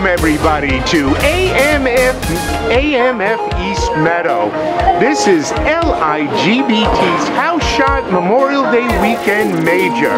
Welcome everybody to AMF East Meadow. This is LIGBT's House Shot Memorial Day Weekend Major.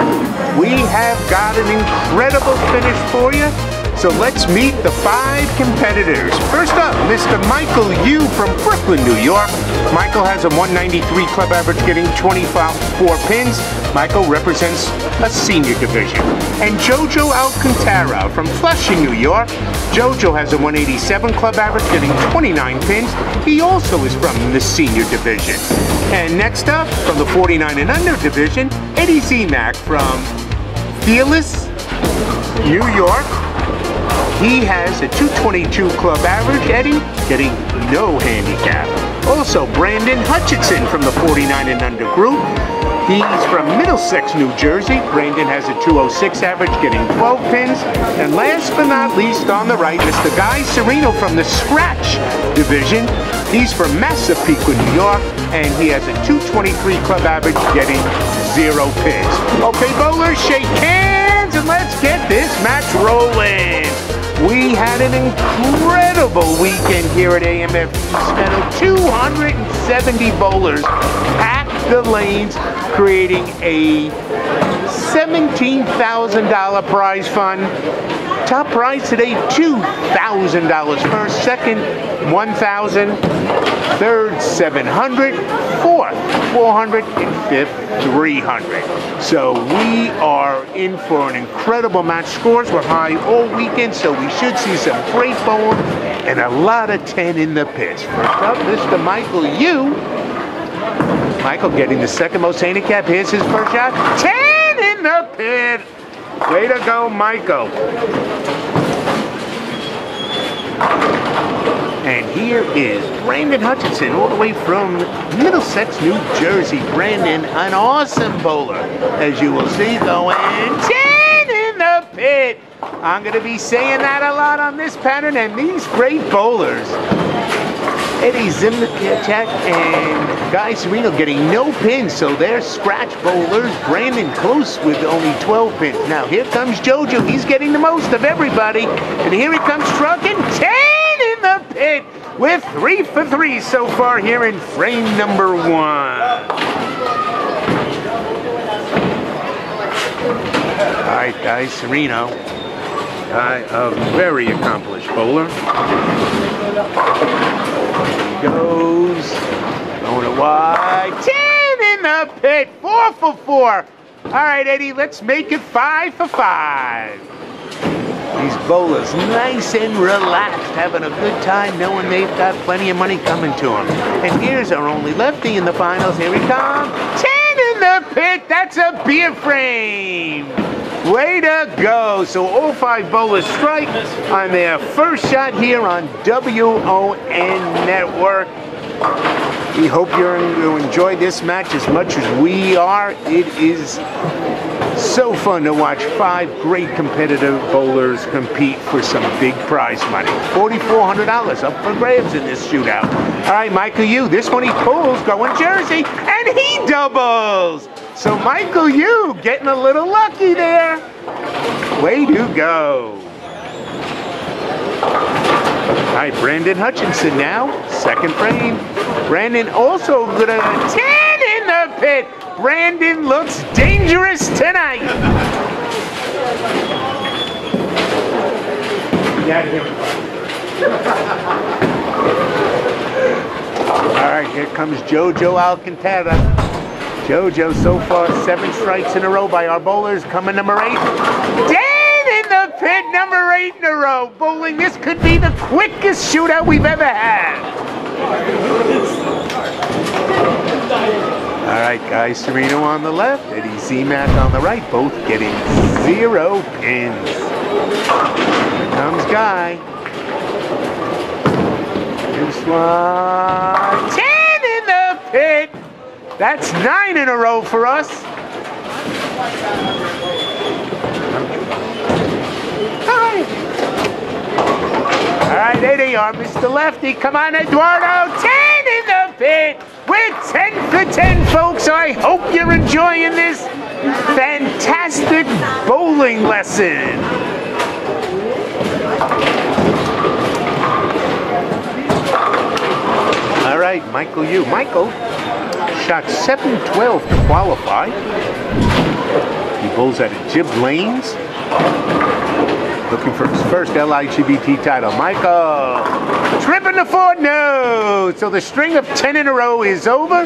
We have got an incredible finish for you. So let's meet the 5 competitors. First up, Mr. Michael Yu from Brooklyn, New York. Michael has a 193 club average, getting 24 pins. Michael represents a senior division. And JoJo Alcantara from Flushing, New York. JoJo has a 187 club average, getting 29 pins. He also is from the senior division. And next up, from the 49 and under division, Ed Ziemak from Fearless, New York. He has a 222 club average, Eddie, getting no handicap. Also, Brandon Hutchinson from the 49 and under group. He's from Middlesex, New Jersey. Brandon has a 206 average, getting 12 pins. And last but not least, on the right, Mr. Sereno from the Scratch division. He's from Massapequa, New York, and he has a 223 club average, getting 0 pins. Okay, bowlers, shake hands and let's get this match rolling. We had an incredible weekend here at AMF East Meadow. 270 bowlers packed the lanes, creating a $17,000 prize fund. Top prize today, $2,000. First, second, $1,000. Third, $700. Fourth, $400. And fifth, $300. So we are in for an incredible match. Scores were high all weekend, so we should see some great bowling and a lot of 10 in the pits. First up, Mr. Michael Yu. Michael getting the second most handicap. Here's his first shot. 10 in the pit. Way to go, Michael. And here is Brandon Hutchinson, all the way from Middlesex, New Jersey. Brandon, an awesome bowler, as you will see, going 10 in the pit. I'm going to be saying that a lot on this pattern, and these great bowlers. Ed Ziemak and Sereno getting no pins, so they're scratch bowlers. Brandon close with only 12 pins. Now here comes JoJo. He's getting the most of everybody. And here he comes trucking 10 in the pit with 3 for 3 so far here in frame number 1. All right, Sereno. A very accomplished bowler. He goes, going it wide, 10 in the pit, 4 for 4. All right, Eddie, let's make it 5 for 5. These bowlers, nice and relaxed, having a good time, knowing they've got plenty of money coming to them. And here's our only lefty in the finals. Here he comes, 10 in the pit. That's a beer frame. Way to go. So all 5 bowlers strike on their first shot here on WON Network. We hope you enjoy this match as much as we are. It is so fun to watch 5 great competitive bowlers compete for some big prize money. $4,400 up for grabs in this shootout. All right, Michael Yu, this one he pulls, going Jersey, and he doubles. So Michael Yu getting a little lucky there. Way to go. All right, Brandon Hutchinson now, second frame. Brandon also got a 10 in the pit. Brandon looks dangerous tonight. All right, here comes JoJo Alcantara. JoJo so far 7 strikes in a row by our bowlers. Coming number 8. 10 in the pit, number 8 in a row. Bowling, this could be the quickest shootout we've ever had. All right, Sereno on the left, Ed Ziemak on the right, both getting 0 pins. Here comes Guy. This one, 10 in the pit. That's 9 in a row for us. All right, there they are, Mr. Lefty. Come on, Eduardo. 10 in the pit. We're 10 for 10, folks. I hope you're enjoying this fantastic bowling lesson. right, Michael Yu. Michael shot 7-12 to qualify. He bowls at Jib Lanes. Looking for his first LIGBT title. Michael, tripping the 4, no! So the string of 10 in a row is over.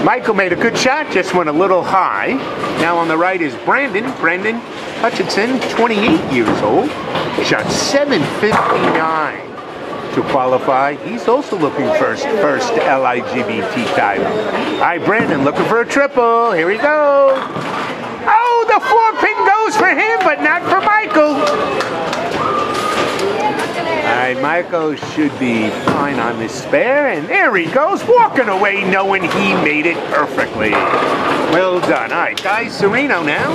Michael made a good shot, just went a little high. Now on the right is Brandon Hutchinson, 28 years old. Shot 7.59 to qualify. He's also looking for his first LIGBT title. All right, Brandon looking for a triple. Here we go. Oh, the 4-pin goes for him, but not for Michael. All right, Michael should be fine on this spare, and there he goes, walking away knowing he made it perfectly. Well done. All right, Guy Sereno now.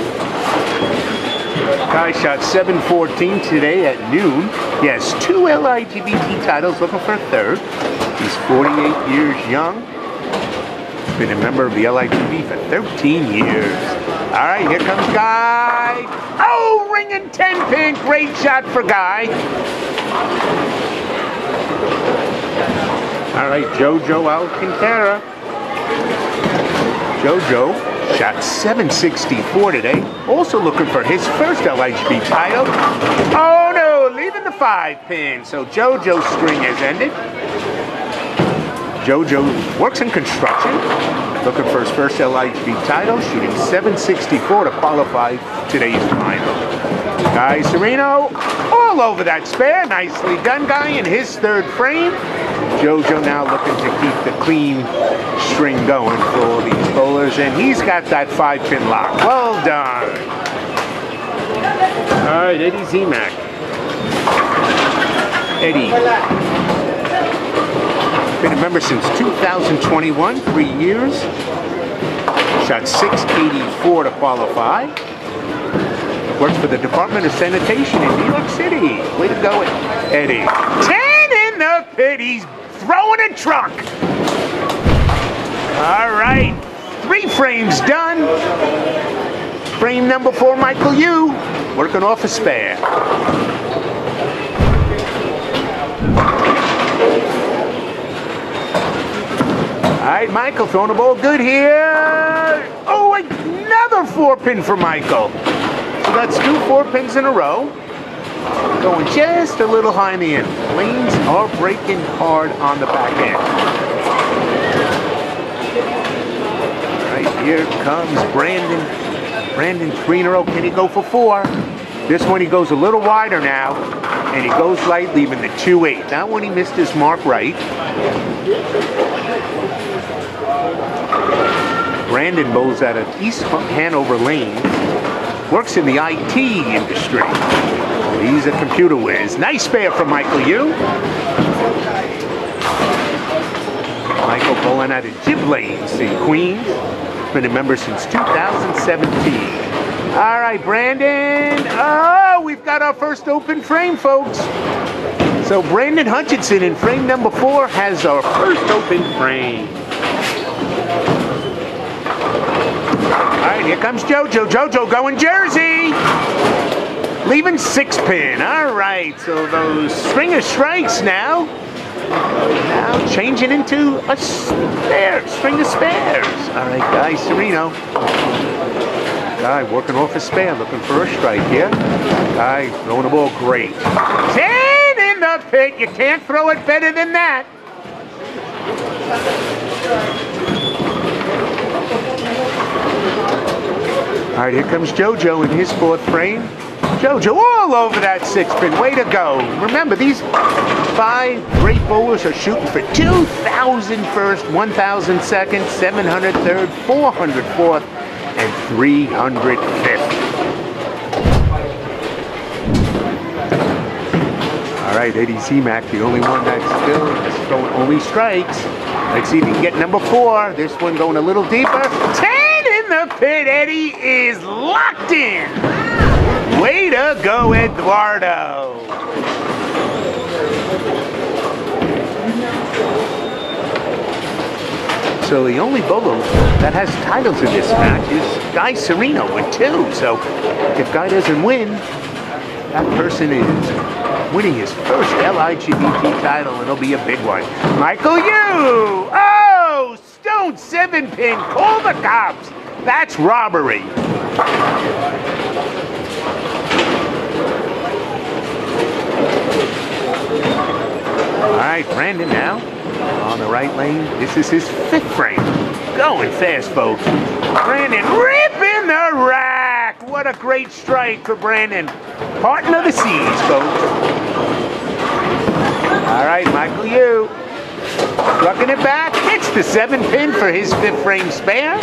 Guy shot 7.14 today at noon. He has 2 LIGBT titles, looking for a third. He's 48 years young. Been a member of the LIGBT for 13 years. All right, here comes Guy. Oh, ringing 10-pin. Great shot for Guy. All right, JoJo Alcantara. JoJo shot 7.64 today. Also looking for his first LIGBT title. Oh no, leaving the 5-pin. So JoJo's string has ended. JoJo works in construction. Looking for his first LIGBT title. Shooting 7.64 to qualify today's final. Guy Sereno all over that spare. Nicely done, Guy, in his 3rd frame. JoJo now looking to keep the clean string going for all these bowlers, and he's got that 5-pin lock. Well done. All right, Ed Ziemak. Eddie. Been a member since 2021, 3 years. Shot 6.84 to qualify. Works for the Department of Sanitation in New York City. Way to go, Eddie. 10 in the pit. He's throwing a truck. All right. 3 frames done. Frame number 4, Michael Yu. Working off a spare. All right, Michael throwing the ball good here. Oh, another 4-pin for Michael. So that's 2 4-pins in a row. Going just a little high in the end. Lanes are breaking hard on the back end. All right, here comes Brandon. Brandon, 3 in a row. Can he go for 4? This one he goes a little wider now, and he goes light, leaving the 2-8. That one he missed his mark right. Brandon bowls out of East Hanover Lane. Works in the IT industry. He's a computer whiz. Nice spare from Michael Yu. Michael bowling out of Jib Lanes in Queens. Been a member since 2017. All right, Brandon. Oh, we've got our first open frame, folks. So Brandon Hutchinson in frame number 4 has our first open frame. All right, here comes JoJo. JoJo going Jersey. Leaving 6-pin. All right, so those string of strikes now. Now changing into a string of spares. All right, Guy Sereno. Guy working off a spare, looking for a strike here. Guy throwing the ball great. 10 in the pit. You can't throw it better than that. All right, here comes JoJo in his 4th frame. JoJo all over that 6-pin. Way to go. Remember, these 5 great bowlers are shooting for 2,000 first, 1,000 second, 700 third, 400 fourth, and 300 fifth. All right, Ed Ziemak, the only one that's still just throwing only strikes. Let's see if he can get number 4. This one going a little deeper. 10 in the pit. Eddie is locked in. Way to go, Eduardo. So the only bowler that has titles in this match is Guy Sereno with 2. So if Guy doesn't win, that person is winning his first LIGBT title, and it'll be a big one. Michael Yu! Oh! Stone 7-pin! Call the cops! That's robbery! Alright, Brandon now on the right lane. This is his 5th frame. Going fast, folks. Brandon ripping the rack! What a great strike for Brandon. Parting of the seas, folks. Alright, Michael Yu. Trucking it back. Hits the 7-pin for his 5th frame spare.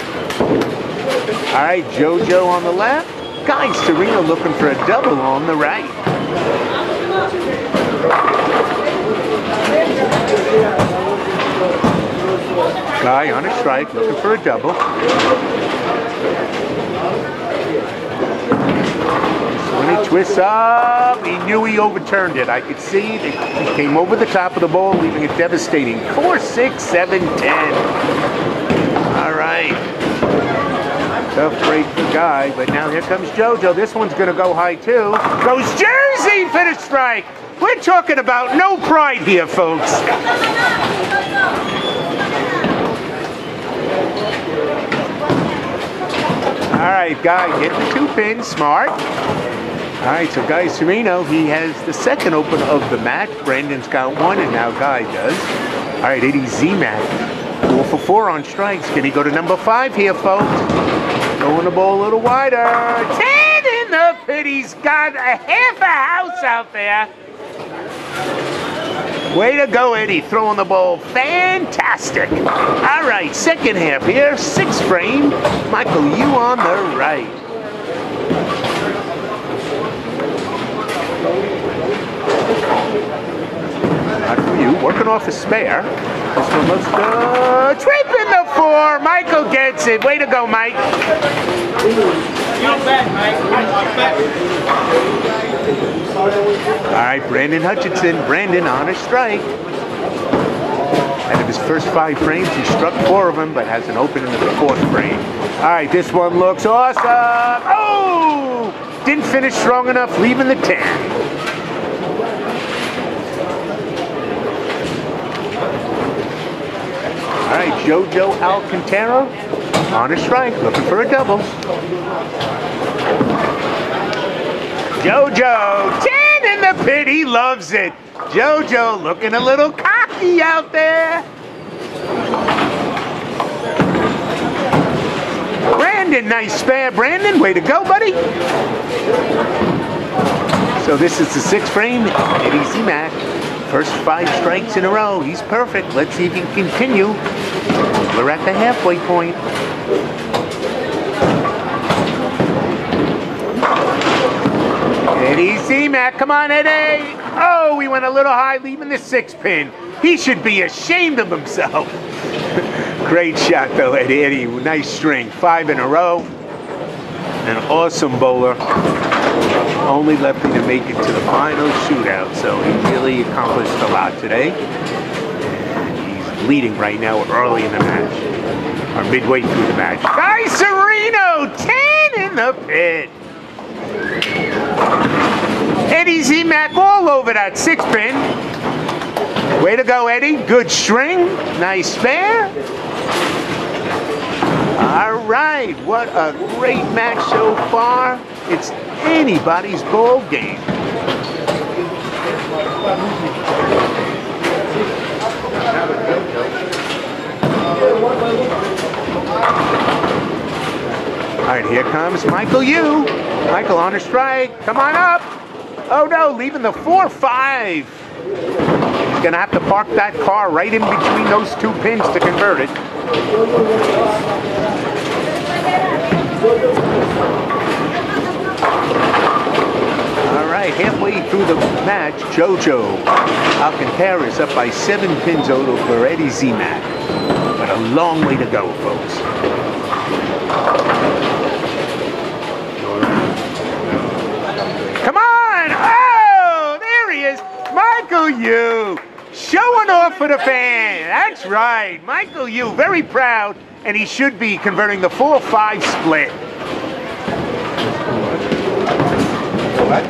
Alright, JoJo on the left. Guy Sereno looking for a double on the right. Guy on a strike, looking for a double. When he twists up, he knew he overturned it. I could see that he came over the top of the ball, leaving it devastating. 4, 6, 7, 10. All right. Tough break for Guy, but now here comes JoJo. This one's going to go high, too. Goes Jersey for the strike. We're talking about no pride here, folks. All right, Guy getting the 2-pin, smart. All right, so Guy Sereno, he has the 2nd open of the match. Brandon's got 1, and now Guy does. All right, Ed Ziemak, 4 for 4 on strikes. Can he go to number 5 here, folks? Throwing the ball a little wider. 10 in the pit. He's got a half a house out there. Way to go, Eddie, throwing the ball. Fantastic. All right, 2nd half here, 6th frame. Michael Yu on the right. Michael Yu working off a spare. This one looks good. Trip in the 4. Michael gets it. Way to go, Mike. All right, Brandon Hutchinson. Brandon on a strike. Out of his first 5 frames, he struck 4 of them, but has an open in the 4th frame. All right, this one looks awesome. Oh! Didn't finish strong enough, leaving the 10. All right, JoJo Alcantara on a strike, looking for a double. JoJo, 10 in the pit, he loves it. JoJo looking a little cocky out there. Brandon, nice spare. Brandon, way to go, buddy. So this is the 6th frame. Ed Ziemak. First 5 strikes in a row. He's perfect. Let's see if he can continue. We're at the halfway point. Ed Ziemak, come on, Eddie. Oh, we went a little high, leaving the 6-pin. He should be ashamed of himself. Great shot, though, Eddie. Nice string. 5 in a row. An awesome bowler. Only left him to make it to the final shootout, so he really accomplished a lot today. He's leading right now early in the match, or midway through the match. Guy Sereno, 10 in the pit. Ed Ziemak all over that 6-pin. Way to go, Eddie. Good string. Nice spare. All right, what a great match so far. It's anybody's ball game. All right, here comes Michael Yu. Michael on a strike. Come on up. Oh no, leaving the 4-5. He's gonna have to park that car right in between those 2 pins to convert it. All right, halfway through the match, JoJo Alcantara is up by 7 pins over Ed Ziemak. But a long way to go, folks. Come on! Oh, there he is, Michael Yu, showing off for the fan. That's right, Michael Yu, very proud, and he should be converting the 4-5 split. What?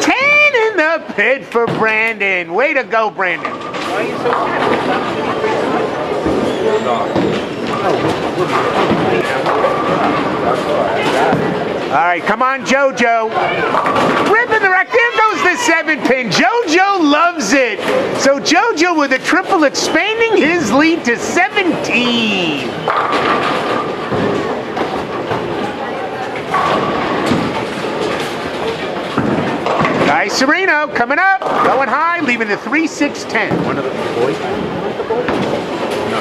Ten in the pit for Brandon. Way to go, Brandon. Why are you so All right, come on, JoJo. Ripping the rack. There goes the 7-pin. JoJo loves it. So JoJo with a triple expanding his lead to 17. Guys, Sereno coming up, going high, leaving the 3-6-10. One of the boys. No,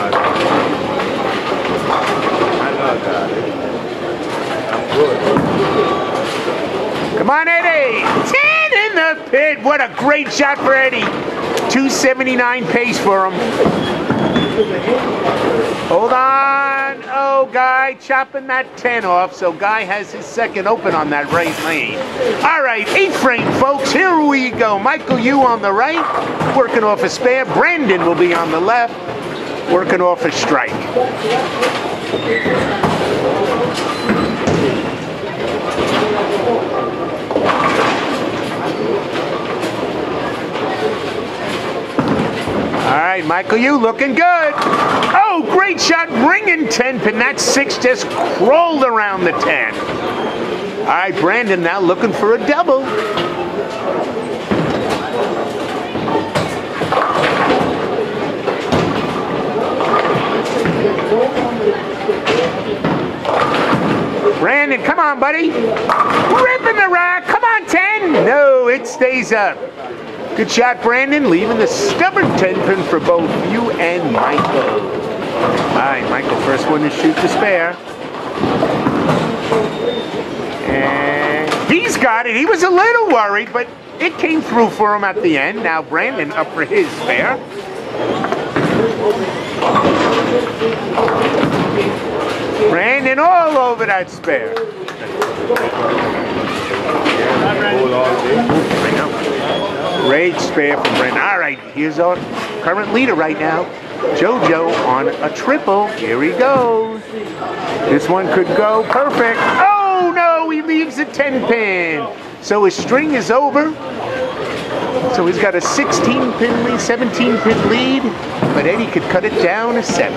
I know that. Come on, Eddie! 10 in the pit! What a great shot for Eddie! 279 pace for him. Hold on! Oh, Guy chopping that 10 off, so Guy has his second open on that right lane. All right, 8th frame, folks. Here we go. Michael Yu on the right, working off a spare. Brandon will be on the left, working off a strike. All right, Michael Yu looking good. Oh, great shot, ringing 10-pin. That 6 just crawled around the 10. All right, Brandon now looking for a double. Brandon, come on, buddy. Ripping the rack. Come on, 10. No, it stays up. Good shot, Brandon, leaving the stubborn 10-pin for both you and Michael. All right, Michael, first one to shoot the spare. And he's got it. He was a little worried, but it came through for him at the end. Now Brandon up for his spare. Brandon all over that spare. Great spare from Brandon. All right, here's our current leader right now. JoJo on a triple. Here he goes. This one could go perfect. Oh, no, he leaves a 10-pin. So his string is over. So he's got a 16-pin lead, 17-pin lead, but Eddie could cut it down to 7.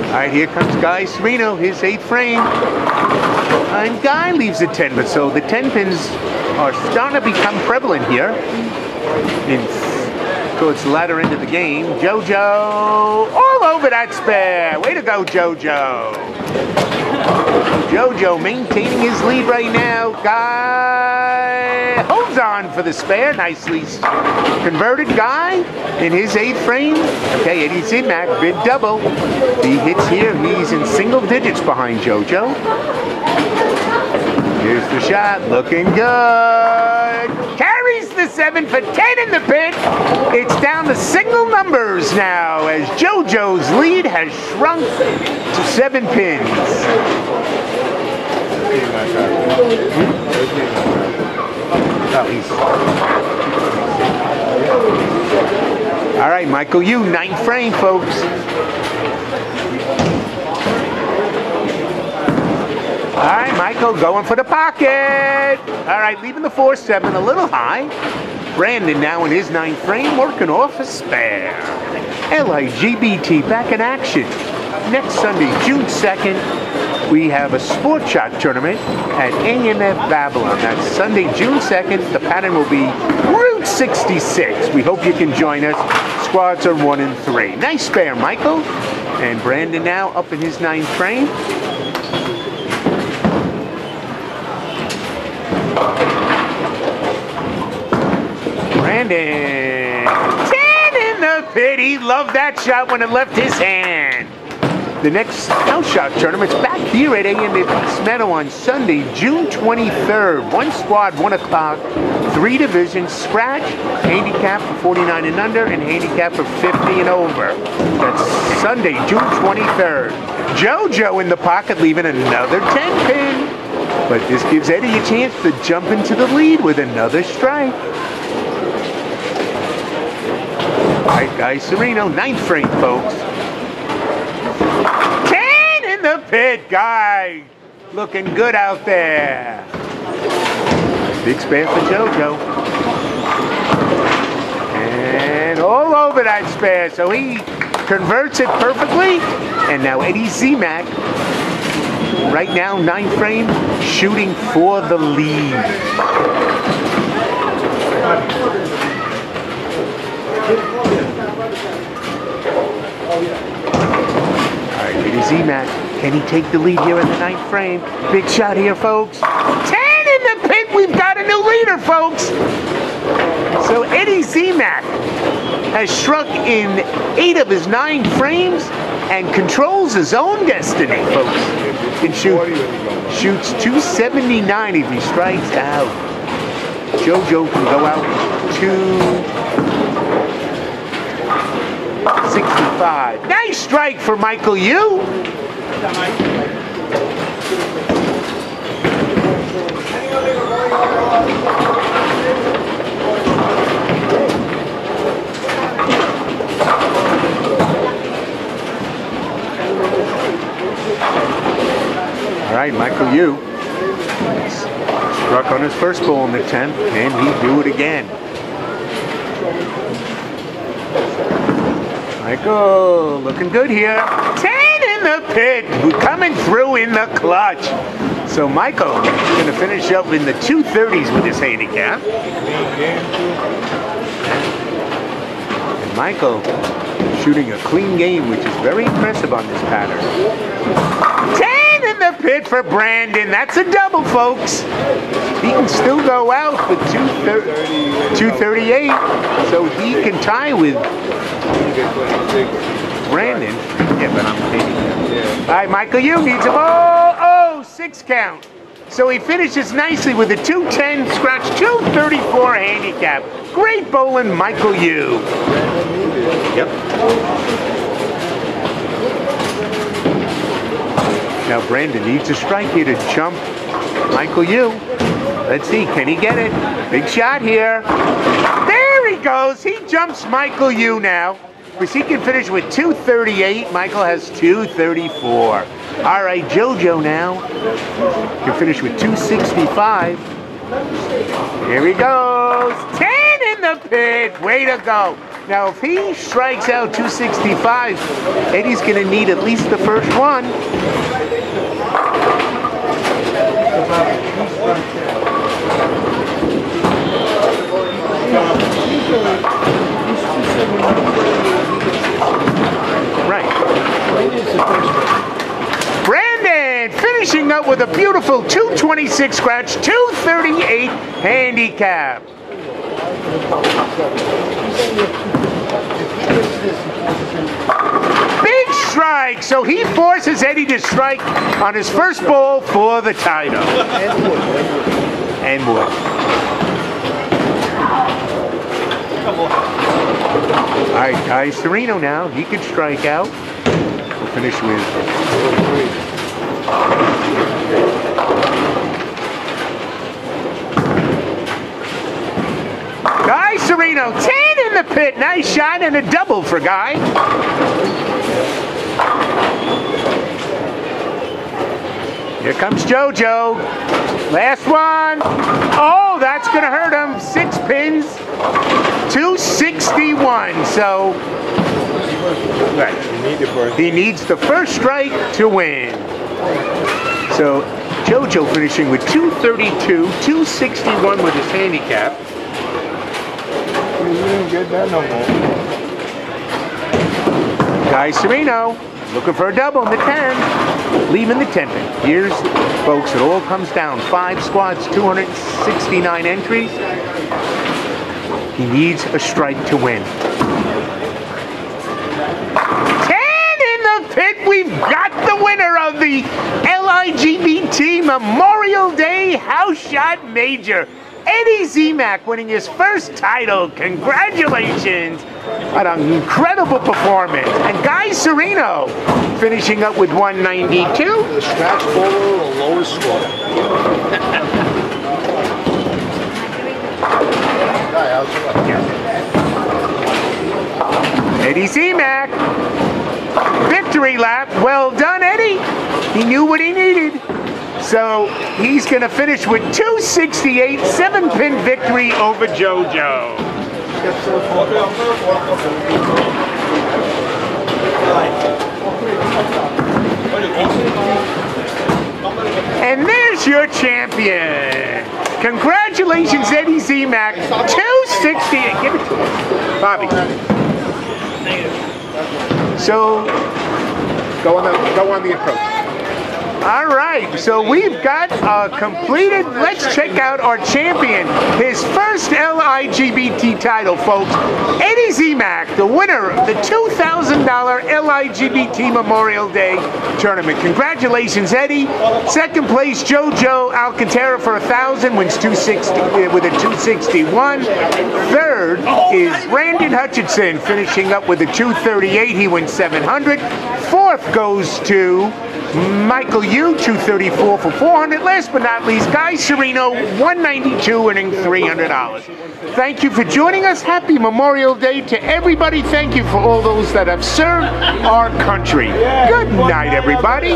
All right, here comes Guy Sereno, his 8th frame. And Guy leaves a 10, but so the 10 pins are starting to become prevalent here. Towards the latter end of the game. JoJo all over that spare. Way to go, JoJo. JoJo maintaining his lead right now. Guy holds on for the spare. Nicely converted. Guy in his 8th frame. Okay, Ed Ziemak, bid double. He hits here. He's in single digits behind JoJo. Here's the shot. Looking good. Carries the 7 for 10 in the pit. It's down to single numbers now as JoJo's lead has shrunk to 7 pins. All right, Michael Yu, 9th frame, folks. All right, Michael going for the pocket. All right, leaving the 4-7 a little high. Brandon now in his 9th frame, working off a spare. LIGBT back in action. Next Sunday, June 2nd, we have a sport shot tournament at AMF Babylon. That's Sunday, June 2nd. The pattern will be Route 66. We hope you can join us. Squads are 1 and 3. Nice spare, Michael. And Brandon now up in his 9th frame. Brandon, 10 in the pit. He loved that shot when it left his hand. The next house shot tournament's back here at AMF E Meadow on Sunday, June 23rd. 1 squad, 1 o'clock, 3 divisions, scratch, handicap for 49 and under, and handicap for 50 and over. That's Sunday, June 23rd. JoJo in the pocket, leaving another 10-pin. But this gives Eddie a chance to jump into the lead with another strike. All right, guys, Sereno, 9th frame, folks. 10 in the pit, guy. Looking good out there. Big spare for JoJo. And all over that spare, so he converts it perfectly. And now Eddie Ziemak, right now, 9th frame, shooting for the lead. All right, Eddie Ziemak, can he take the lead here in the 9th frame? Big shot here, folks. 10 in the pit, we've got a new leader, folks. So Eddie Ziemak has struck in 8 of his 9 frames and controls his own destiny, folks. He shoots 279 if he strikes out. JoJo can go out 265. Nice strike for Michael Yu. All right, Michael Yu struck on his first ball in the 10th, and he do it again. Michael, looking good here. 10 in the pit, coming through in the clutch. So Michael is going to finish up in the 230s with his handicap. And Michael shooting a clean game, which is very impressive on this pattern. 10 in the pit for Brandon. That's a double, folks. He can still go out with 238, so he can tie with Brandon. Yeah, but I'm taking him. All right, Michael Yu needs a ball. Oh, 6 count. So he finishes nicely with a 210 scratch, 234 handicap. Great bowling, Michael Yu. Yep. Now Brandon needs a strike here to jump Michael Yu. Let's see, can he get it? Big shot here. There he goes. He jumps Michael Yu now. Because he can finish with 238. Michael has 234. All right, JoJo now can finish with 265. Here he goes. 10 in the pit. Way to go. Now, if he strikes out 265, Eddie's going to need at least the first one. Right. Brandon finishing up with a beautiful 226 scratch, 238 handicap. Big strike, so he forces Eddie to strike on his first ball for the title. And wood. All right, guys, Sereno now, he can strike out. We'll finish with Guy Sereno, 10 in the pit. Nice shot and a double for Guy. Here comes JoJo. Last one. Oh, that's going to hurt him. 6 pins. 261. So, right. He needs the first strike to win. So, JoJo finishing with 232, 261 with his handicap. You didn't get that no more. Guy Sereno looking for a double in the 10. Leaving the 10 pin. Here's, folks, it all comes down. 5 squads, 269 entries. He needs a strike to win. 10 in the pit. We've got the winner of the LIGBT Memorial Day House Shot Major. Eddie Ziemak winning his first title. Congratulations on an incredible performance. And Guy Sereno finishing up with 192. The scratch bowler, the lowest score. Guy, how's it? Eddie Ziemak. Victory lap. Well done, Eddie. He knew what he needed. So he's going to finish with 268, 7-pin victory over JoJo. And there's your champion. Congratulations, Eddie Ziemak. 268. Give it to him, Bobby. So go on the approach. All right, so we've got completed. Let's check out our champion. His first LIGBT title, folks. Eddie Ziemak, the winner of the $2,000 LIGBT Memorial Day Tournament. Congratulations, Eddie. Second place, JoJo Alcantara for 1,000, wins 260 with a 261. Third is Brandon Hutchinson, finishing up with a 238. He wins 700. Fourth goes to Michael Yu, 234 for 400. Last but not least, Guy Sereno, 192, winning $300. Thank you for joining us. Happy Memorial Day to everybody. Thank you for all those that have served our country. Good night, everybody.